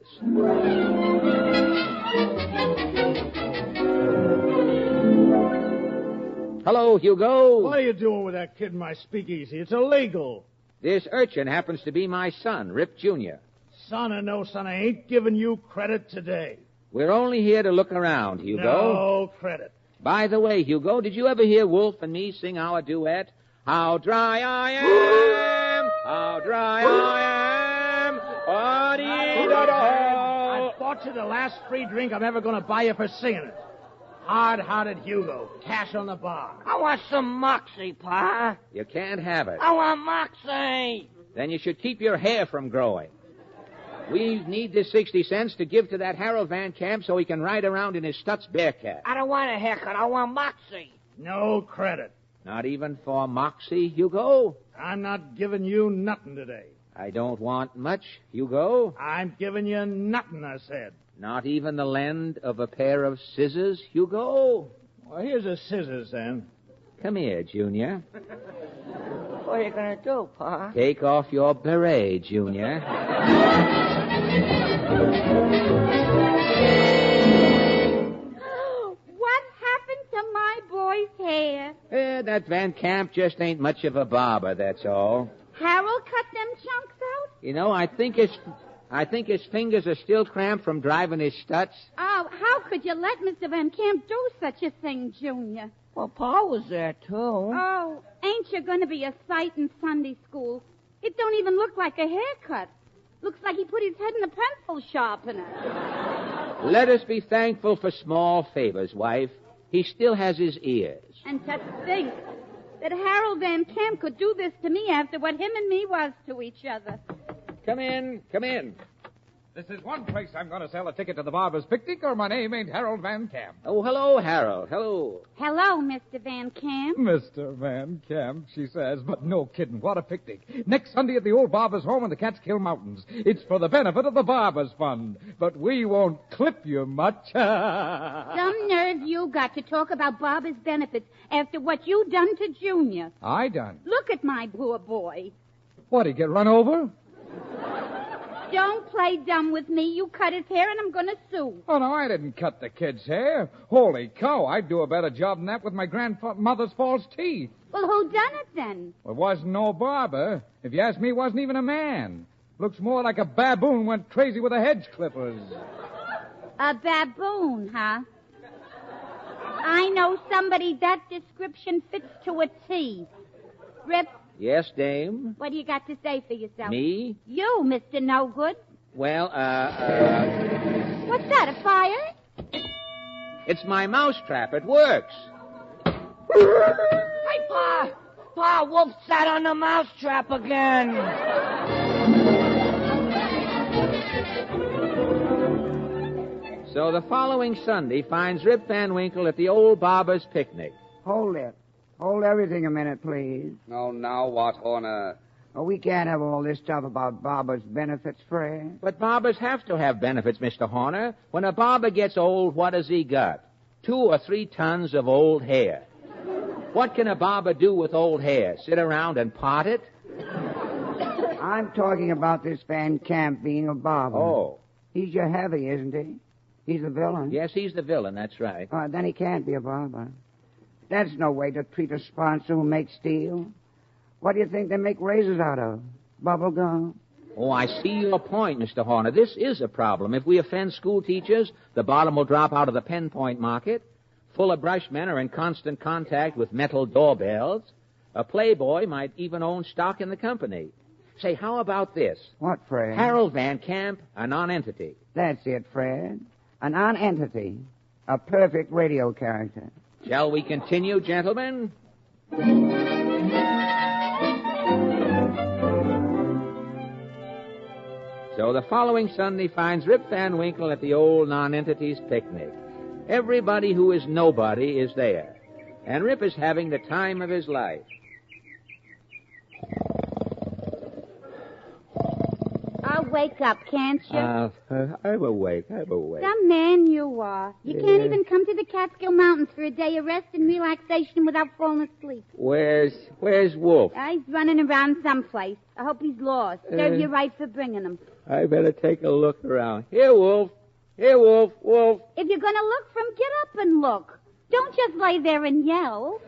Hello, Hugo. What are you doing with that kid in my speakeasy? It's illegal. This urchin happens to be my son, Rip Jr. Son or no son, I ain't giving you credit today. We're only here to look around, Hugo. No credit. By the way, Hugo, did you ever hear Wolf and me sing our duet? How dry I am, how dry I am, I bought you the last free drink I'm ever going to buy you for singing it. Hard-hearted Hugo. Cash on the bar. I want some moxie, Pa. You can't have it. I want moxie. Then you should keep your hair from growing. We need this 60 cents to give to that Harold Van Camp so he can ride around in his Stutz Bearcat. I don't want a haircut. I want moxie. No credit. Not even for moxie, Hugo? I'm not giving you nothing today. I don't want much, Hugo. I'm giving you nothing, I said. Not even the lend of a pair of scissors, Hugo? Well, here's the scissors, then. Come here, Junior. What are you going to do, Pa? Take off your beret, Junior. What happened to my boy's hair? That Van Camp just ain't much of a barber, that's all. Harold cut them chunks out? You know, I think it's I think his fingers are still cramped from driving his Stutz. Oh, how could you let Mr. Van Camp do such a thing, Junior? Well, Pa was there, too. Oh, ain't you going to be a sight in Sunday school? It don't even look like a haircut. Looks like he put his head in a pencil sharpener. Let us be thankful for small favors, wife. He still has his ears. And to think that Harold Van Camp could do this to me after what him and me was to each other. Come in, come in. This is one place I'm going to sell a ticket to the Barber's Picnic, or my name ain't Harold Van Camp. Oh, hello, Harold. Hello. Hello, Mr. Van Camp. Mr. Van Camp, she says, but no kidding. What a picnic. Next Sunday at the old Barber's home in the Catskill Mountains. It's for the benefit of the Barber's Fund. But we won't clip you much. Some nerve you got to talk about Barber's benefits after what you done to Junior. I done? Look at my poor boy. What, he get run over? Don't play dumb with me. You cut his hair, and I'm going to sue. Oh, no, I didn't cut the kid's hair. Holy cow, I'd do a better job than that with my grandmother's false teeth. Well, who done it, then? Well, it wasn't no barber. If you ask me, it wasn't even a man. Looks more like a baboon went crazy with the hedge clippers. A baboon, huh? I know somebody that description fits to a T. Rip. Yes, dame? What do you got to say for yourself? Me? You, Mr. No Good. Well, What's that, a fire? It's my mousetrap. It works. Hey, Pa! Pa, Wolf sat on the mousetrap again. So the following Sunday finds Rip Van Winkle at the old Barber's Picnic. Hold it. Hold everything a minute, please. Oh, now what, Horner? Oh, we can't have all this stuff about Barber's benefits, Fred. But barbers have to have benefits, Mr. Horner. When a barber gets old, what does he got? 2 or 3 tons of old hair. What can a barber do with old hair? Sit around and pot it? I'm talking about this Van Camp being a barber. Oh. He's your heavy, isn't he? He's the villain. Yes, he's the villain, that's right. Then he can't be a barber. That's no way to treat a sponsor who makes steel. What do you think they make razors out of? Bubble gum? Oh, I see your point, Mr. Horner. This is a problem. If we offend school teachers, the bottom will drop out of the pen point market. Fuller brushmen are in constant contact with metal doorbells. A playboy might even own stock in the company. Say, how about this? What, Fred? Harold Van Camp, a non-entity. That's it, Fred. A non-entity. A perfect radio character. Shall we continue, gentlemen? So the following Sunday finds Rip Van Winkle at the old non-entity's picnic. Everybody who is nobody is there, and Rip is having the time of his life. I'll wake up, can't you? I'm awake. Some man you are. You can't even come to the Catskill Mountains for a day of rest and relaxation without falling asleep. Where's Wolf? He's running around someplace. I hope he's lost. Serve you right for bringing him. I better take a look around. Here, Wolf. Wolf. If you're going to look for him, get up and look. Don't just lay there and yell.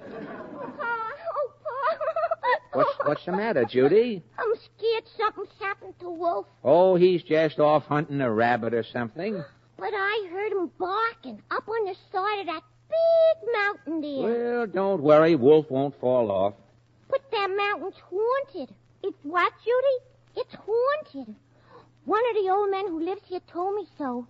What's the matter, Judy? I'm scared something's happened to Wolf. Oh, he's just off hunting a rabbit or something. But I heard him barking up on the side of that big mountain there. Well, don't worry. Wolf won't fall off. But that mountain's haunted. It's what, Judy? It's haunted. One of the old men who lives here told me so.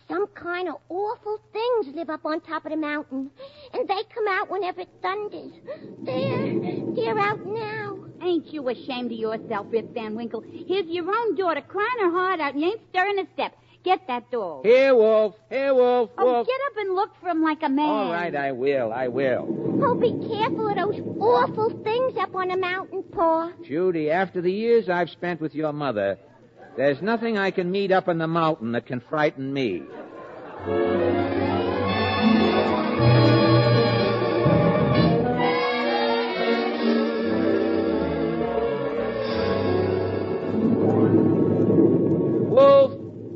Some kind of awful things live up on top of the mountain. And they come out whenever it thunders. They're out now. Ain't you ashamed of yourself, Rip Van Winkle? Here's your own daughter crying her heart out and you ain't stirring a step. Get that dog. Here, Wolf. Oh, get up and look for him like a man. All right, I will. Oh, be careful of those awful things up on the mountain, Pa. Judy, after the years I've spent with your mother, there's nothing I can meet up in the mountain that can frighten me.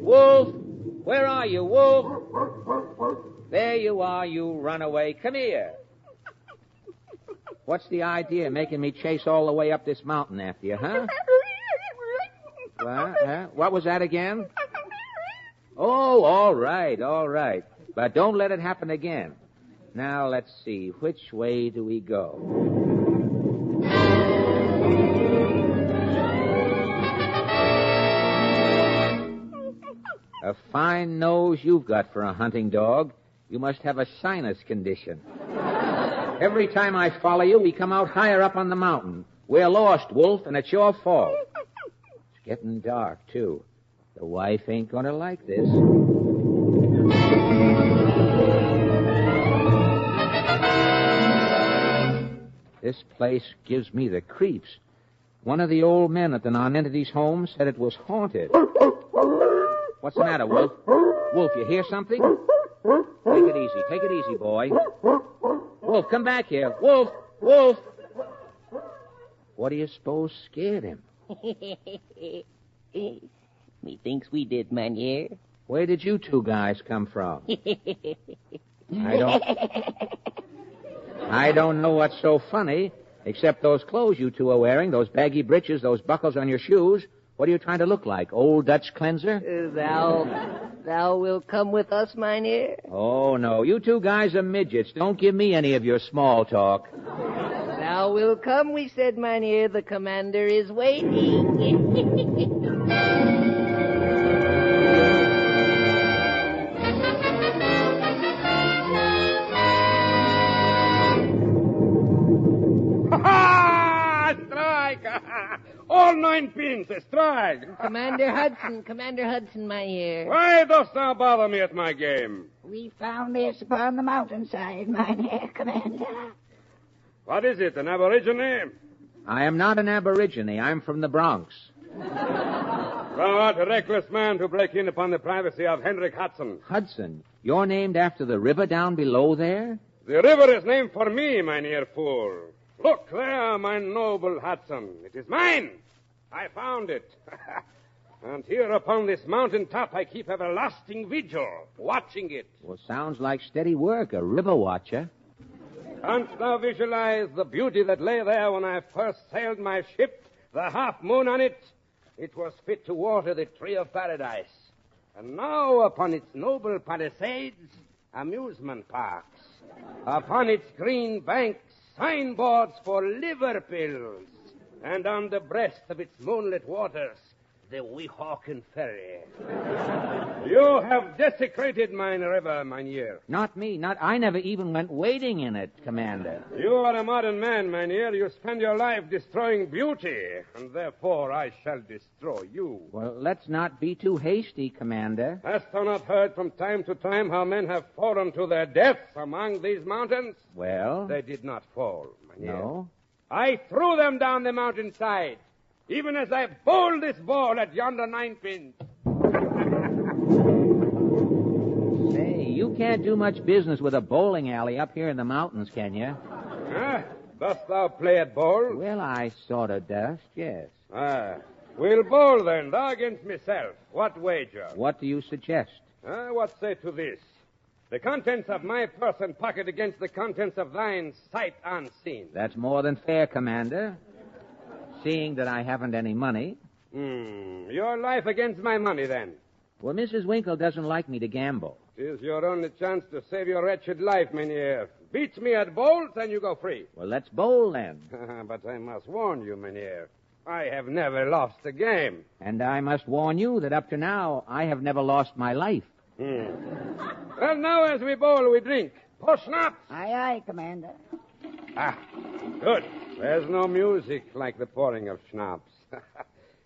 Wolf, where are you, Wolf? There you are, you runaway. Come here. What's the idea, making me chase all the way up this mountain after you, huh? What was that again? Oh, all right, all right. But don't let it happen again. Now, let's see. Which way do we go? A fine nose you've got for a hunting dog. You must have a sinus condition. Every time I follow you, we come out higher up on the mountain. We're lost, Wolf, and it's your fault. It's getting dark, too. The wife ain't going to like this. This place gives me the creeps. One of the old men at the nonentity's home said it was haunted. What's the matter, Wolf? Wolf, you hear something? Take it easy, boy. Wolf, come back here. Wolf! Wolf! What do you suppose scared him? Methinks we did, Mynheer. Where did you two guys come from? I don't know what's so funny, except those clothes you two are wearing, those baggy breeches, those buckles on your shoes. What are you trying to look like, Old Dutch cleanser? Thou wilt come with us, Mynheer? Oh, no. You two guys are midgets. Don't give me any of your small talk. Thou wilt come, we said, Mynheer. The commander is waiting. All 9 pins, a strike. Commander Hudson, Mynheer. Why dost thou bother me at my game? We found this upon the mountainside, Mynheer Commander. What is it, an aborigine? I am not an aborigine. I'm from the Bronx. Thou art a reckless man to break in upon the privacy of Henry Hudson. Hudson? You're named after the river down below there? The river is named for me, Mynheer Fool. Look there, my noble Hudson. It is mine. I found it. And here upon this mountain top I keep everlasting vigil, watching it. Well, sounds like steady work, a river watcher. Canst thou visualize the beauty that lay there when I first sailed my ship, the half moon on it? It was fit to water the tree of paradise. And now upon its noble palisades, amusement parks. Upon its green banks, signboards for liver pills. And on the breast of its moonlit waters, the Weehawken Ferry. You have desecrated mine river, Mynheer. Not me. I never even went wading in it, Commander. You are a modern man, Mynheer. You spend your life destroying beauty, and therefore I shall destroy you. Well, let's not be too hasty, Commander. Hast thou not heard from time to time how men have fallen to their deaths among these mountains? Well? They did not fall, Mynheer. No? I threw them down the mountainside, even as I bowled this ball at yonder ninepins. Say, you can't do much business with a bowling alley up here in the mountains, can you? Dost thou play at bowls? Well, I sort of does, yes. We'll bowl then, thou against myself. What wager? What do you suggest? What say to this? The contents of my purse and pocket against the contents of thine, sight unseen. That's more than fair, Commander. Seeing that I haven't any money. Your life against my money, then. Well, Mrs. Winkle doesn't like me to gamble. It is your only chance to save your wretched life, Mynheer. Beat me at bowls, and you go free. Well, let's bowl, then. But I must warn you, Mynheer. I have never lost a game. And I must warn you that up to now, I have never lost my life. Well, now as we bowl, we drink. Pour schnapps. Aye, aye, Commander. Good. There's no music like the pouring of schnapps.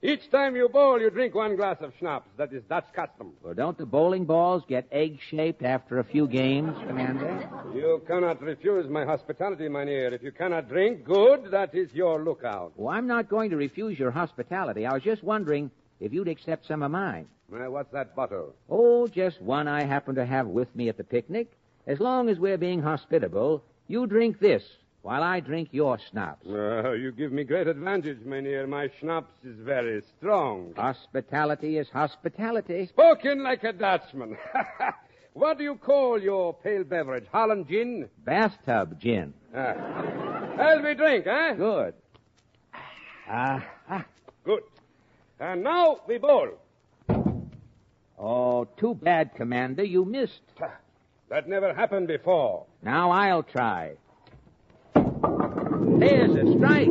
Each time you bowl, you drink 1 glass of schnapps. That is Dutch custom. Well, don't the bowling balls get egg-shaped after a few games, Commander? You cannot refuse my hospitality, Mynheer. If you cannot drink, good, that is your lookout. Well, I'm not going to refuse your hospitality. I was just wondering if you'd accept some of mine. What's that bottle? Oh, just one I happen to have with me at the picnic. As long as we're being hospitable, you drink this while I drink your schnapps. You give me great advantage, Mynheer. My schnapps is very strong. Hospitality is hospitality. Spoken like a Dutchman. What do you call your pale beverage? Holland gin? Bathtub gin. As we drink, eh? Good. Good. And now we bowl. Oh, too bad, Commander. You missed. That never happened before. Now I'll try. There's a strike.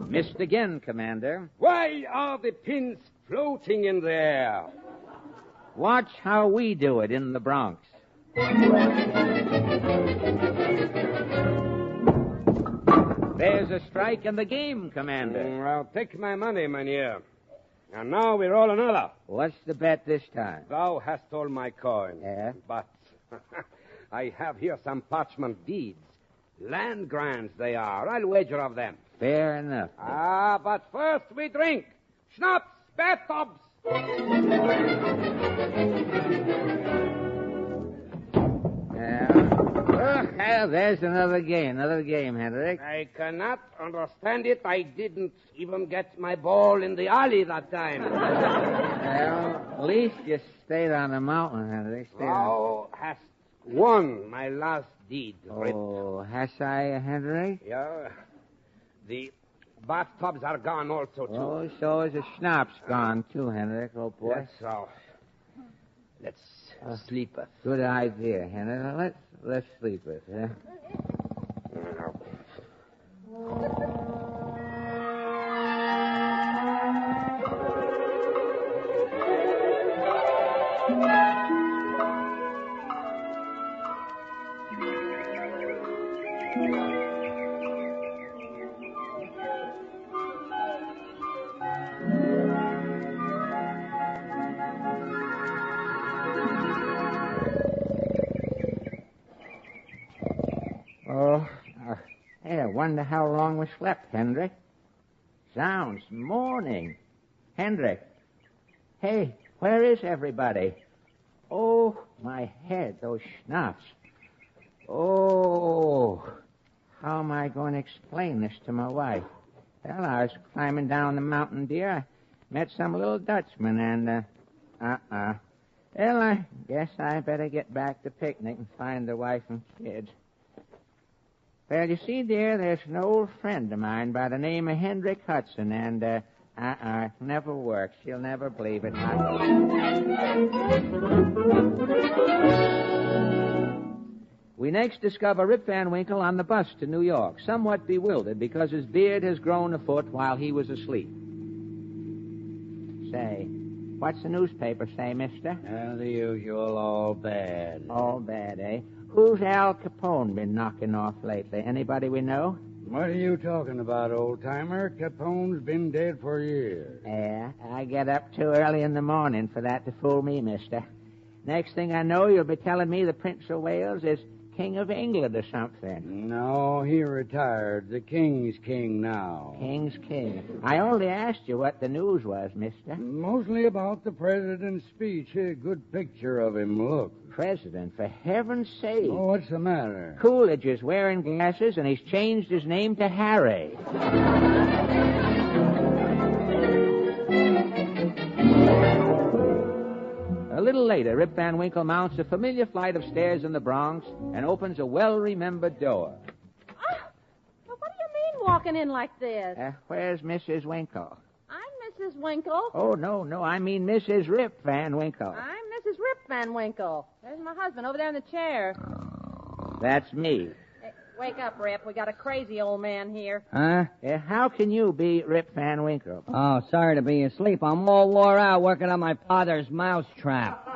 Missed again, Commander. Why are the pins floating in the air? Watch how we do it in the Bronx. There's a strike in the game, Commander. I'll take my money, mynheer. And now we roll another. What's the bet this time? Thou hast all my coin. Yeah? But I have here some parchment deeds. Land grants they are. I'll wager of them. Fair enough. But first we drink. Schnapps, bathtubs. There's another game, Henrik. I cannot understand it. I didn't even get my ball in the alley that time. Well, at least you stayed on the mountain, Henrik. Thou hast won my last deed, Rip. Oh, has I, Henrik? Yeah. The bathtubs are gone also, too. Oh, so is the schnapps gone, too, Henrik, old boy. Yes, so. Let's sleep it. Good idea, Henrik. Now, let's sleep it, huh? Hey, I wonder how long we slept, Hendrik. Sounds morning. Hendrik. Hey, where is everybody? Oh, my head, those schnapps. Oh, how am I going to explain this to my wife? Well, I was climbing down the mountain, dear. I met some little Dutchman and, Well, I guess I better get back to picnic and find the wife and kids. Well, you see, dear, there's an old friend of mine by the name of Henry Hudson, and, never works. She'll never believe it. We next discover Rip Van Winkle on the bus to New York, somewhat bewildered because his beard has grown a foot while he was asleep. Say, what's the newspaper say, mister? The usual, all bad. All bad, eh? Who's Al Capone been knocking off lately? Anybody we know? What are you talking about, old-timer? Capone's been dead for years. Yeah, I get up too early in the morning for that to fool me, mister. Next thing I know, you'll be telling me the Prince of Wales is King of England or something. No, he retired. The king's king now. King's king. I only asked you what the news was, mister. Mostly about the president's speech. A good picture of him, look. President, for heaven's sake. Oh, what's the matter? Coolidge is wearing glasses, and he's changed his name to Harry. A little later, Rip Van Winkle mounts a familiar flight of stairs in the Bronx and opens a well-remembered door. What do you mean walking in like this? Where's Mrs. Winkle? I'm Mrs. Winkle. Oh, no, I mean Mrs. Rip Van Winkle. I'm Mrs. Rip Van Winkle. There's my husband over there in the chair. That's me. Hey, wake up, Rip. We got a crazy old man here. Huh? How can you be Rip Van Winkle? Oh, sorry to be asleep. I'm all wore out working on my father's mousetrap.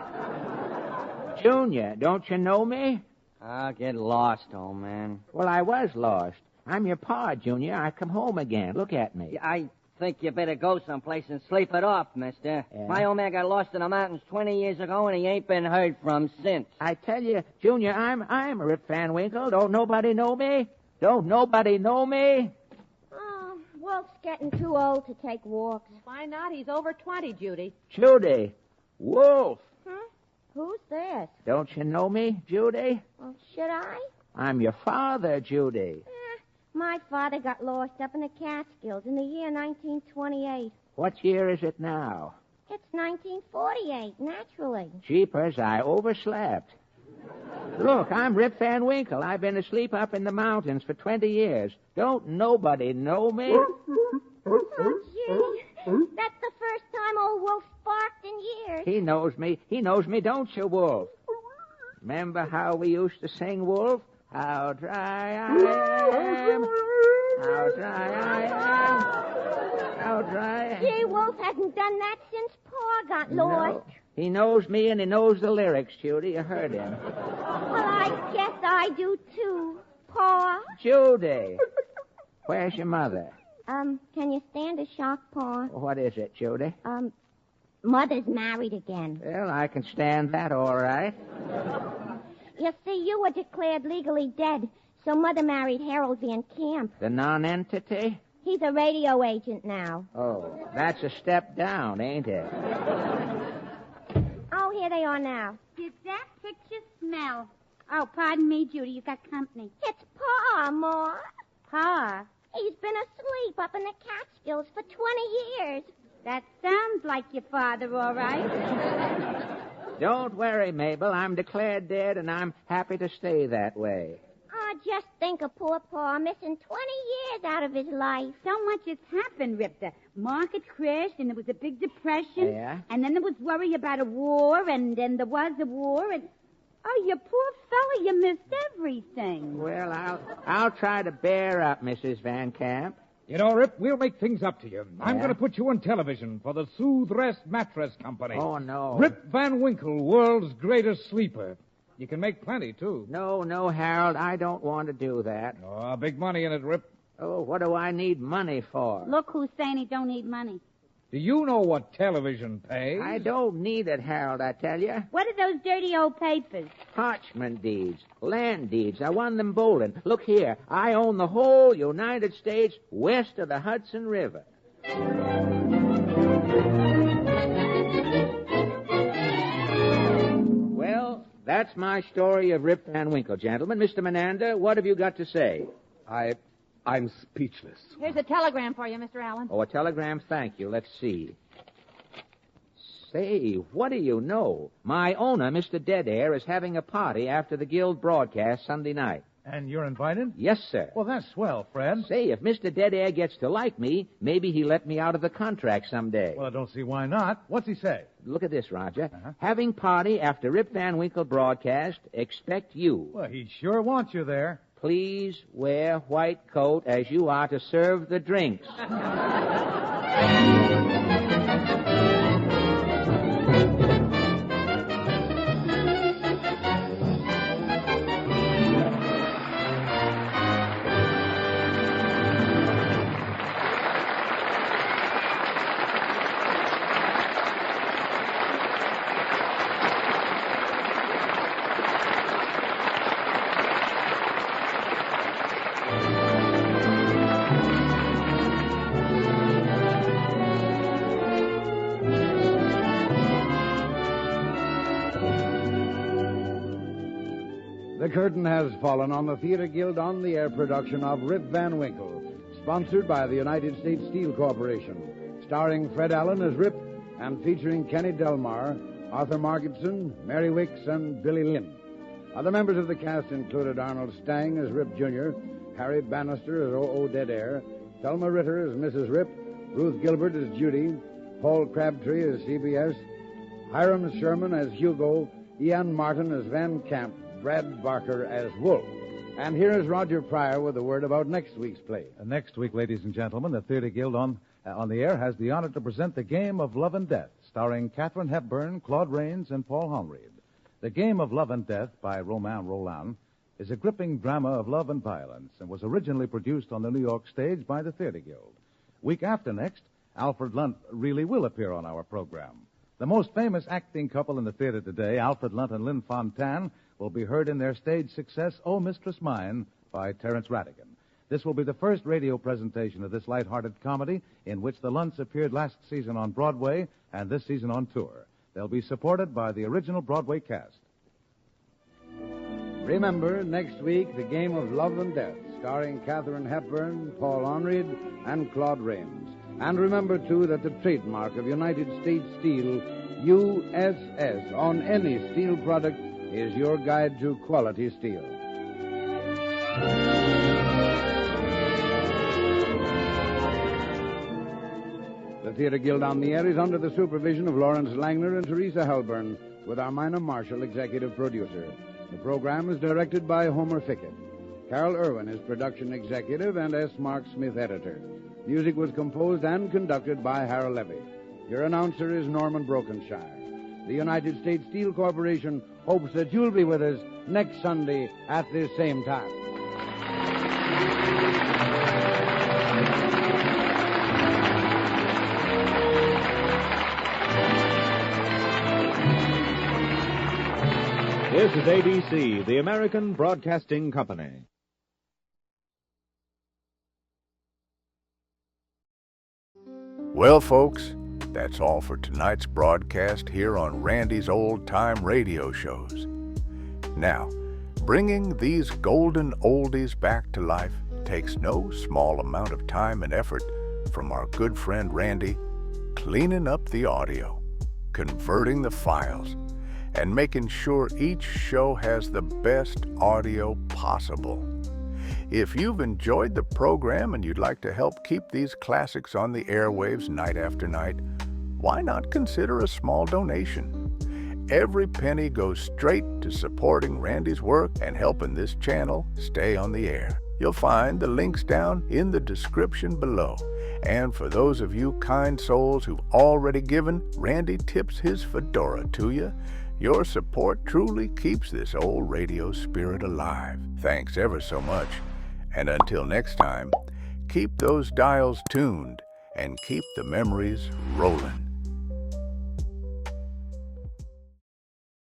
Junior, don't you know me? Get lost, old man. Well, I was lost. I'm your pa, Junior. I come home again. Look at me. I think you better go someplace and sleep it off, mister. Yeah. My old man got lost in the mountains 20 years ago, and he ain't been heard from since. I tell you, Junior, I'm Rip Van Winkle. Don't nobody know me? Don't nobody know me? Oh, Walt's getting too old to take walks. Why not? He's over 20, Judy. Judy. Wolf. Huh? Who's this? Don't you know me, Judy? Well, should I? I'm your father, Judy. My father got lost up in the Catskills in the year 1928. What year is it now? It's 1948, naturally. Jeepers, I overslept. Look, I'm Rip Van Winkle. I've been asleep up in the mountains for 20 years. Don't nobody know me? Oh, gee. That's the first time old Wolf barked in years. He knows me. He knows me, don't you, Wolf? Remember how we used to sing, Wolf? How dry I am. How dry I am. How dry. Gee, Wolf hasn't done that since Pa got lost. No. He knows me and he knows the lyrics, Judy. You heard him. Well, I guess I do, too. Pa? Judy. Where's your mother? Can you stand a shock, Pa? What is it, Judy? Mother's married again. Well, I can stand that all right. You see, you were declared legally dead, so Mother married Harold Van Camp. The non-entity? He's a radio agent now. Oh, that's a step down, ain't it? Oh, here they are now. Did that picture smell? Oh, pardon me, Judy. You got company. It's Pa, Ma. Pa? He's been asleep up in the Catskills for 20 years. That sounds like your father, all right. Don't worry, Mabel. I'm declared dead, and I'm happy to stay that way. Oh, just think of poor Pa missing 20 years out of his life. So much has happened, Rip. The market crashed, and there was a big depression. Yeah? And then there was worry about a war, and then there was a war, and... Oh, you poor fella, you missed everything. Well, I'll try to bear up, Mrs. Van Camp. You know, Rip, we'll make things up to you. I'm Yeah? going to put you on television for the Soothe Rest Mattress Company. Oh, no. Rip Van Winkle, world's greatest sleeper. You can make plenty, too. No, Harold, I don't want to do that. Oh, big money in it, Rip. Oh, what do I need money for? Look who's saying he don't need money. Do you know what television pays? I don't need it, Harold, I tell you. What are those dirty old papers? Parchment deeds, land deeds. I won them bowling. Look here, I own the whole United States west of the Hudson River. Well, that's my story of Rip Van Winkle, gentlemen. Mr. Menander, what have you got to say? I'm speechless. Here's a telegram for you, Mr. Allen. Oh, a telegram, thank you. Let's see. Say, what do you know? My owner, Mr. Deadair, is having a party after the Guild broadcast Sunday night. And you're invited? Yes, sir. Well, that's swell, Fred. Say, if Mr. Deadair gets to like me, maybe he'll let me out of the contract someday. Well, I don't see why not. What's he say? Look at this, Roger. Having party after Rip Van Winkle broadcast, expect you. Well, he sure wants you there. Please wear white coat as you are to serve the drinks. The curtain has fallen on the Theater Guild on the Air production of Rip Van Winkle, sponsored by the United States Steel Corporation, starring Fred Allen as Rip and featuring Kenny Delmar, Arthur Margetson, Mary Wicks, and Billy Lynn. Other members of the cast included Arnold Stang as Rip Jr., Harry Bannister as O.O. Deadair, Thelma Ritter as Mrs. Rip, Ruth Gilbert as Judy, Paul Crabtree as CBS, Hiram Sherman as Hugo, Ian Martin as Van Camp, Brad Barker as Wolf. And here is Roger Pryor with a word about next week's play. Next week, ladies and gentlemen, the Theater Guild on the Air has the honor to present The Game of Love and Death, starring Katharine Hepburn, Claude Rains, and Paul Honreid. The Game of Love and Death by Romain Rolland is a gripping drama of love and violence and was originally produced on the New York stage by the Theater Guild. Week after next, Alfred Lunt really will appear on our program. The most famous acting couple in the theater today, Alfred Lunt and Lynn Fontanne, will be heard in their stage success, Oh, Mistress Mine, by Terence Rattigan. This will be the first radio presentation of this light-hearted comedy in which the Lunts appeared last season on Broadway and this season on tour. They'll be supported by the original Broadway cast. Remember, next week, The Game of Love and Death, starring Katharine Hepburn, Paul Honreid, and Claude Rains. And remember, too, that the trademark of United States Steel, USS, on any steel product is your guide to quality steel. The Theater Guild on the Air is under the supervision of Lawrence Langner and Teresa Halburn, with Armina Marshall, executive producer. The program is directed by Homer Fickett. Carol Irwin is production executive and S. Mark Smith editor. Music was composed and conducted by Harold Levy. Your announcer is Norman Brokenshire. The United States Steel Corporation hopes that you'll be with us next Sunday at this same time. This is ABC, the American Broadcasting Company. Well, folks, that's all for tonight's broadcast here on Randy's Old Time Radio Shows. Now, bringing these golden oldies back to life takes no small amount of time and effort from our good friend Randy, cleaning up the audio, converting the files, and making sure each show has the best audio possible. If you've enjoyed the program and you'd like to help keep these classics on the airwaves night after night, why not consider a small donation? Every penny goes straight to supporting Randy's work and helping this channel stay on the air. You'll find the links down in the description below. And for those of you kind souls who've already given, Randy tips his fedora to you. Your support truly keeps this old radio spirit alive. Thanks ever so much. And until next time, keep those dials tuned and keep the memories rolling.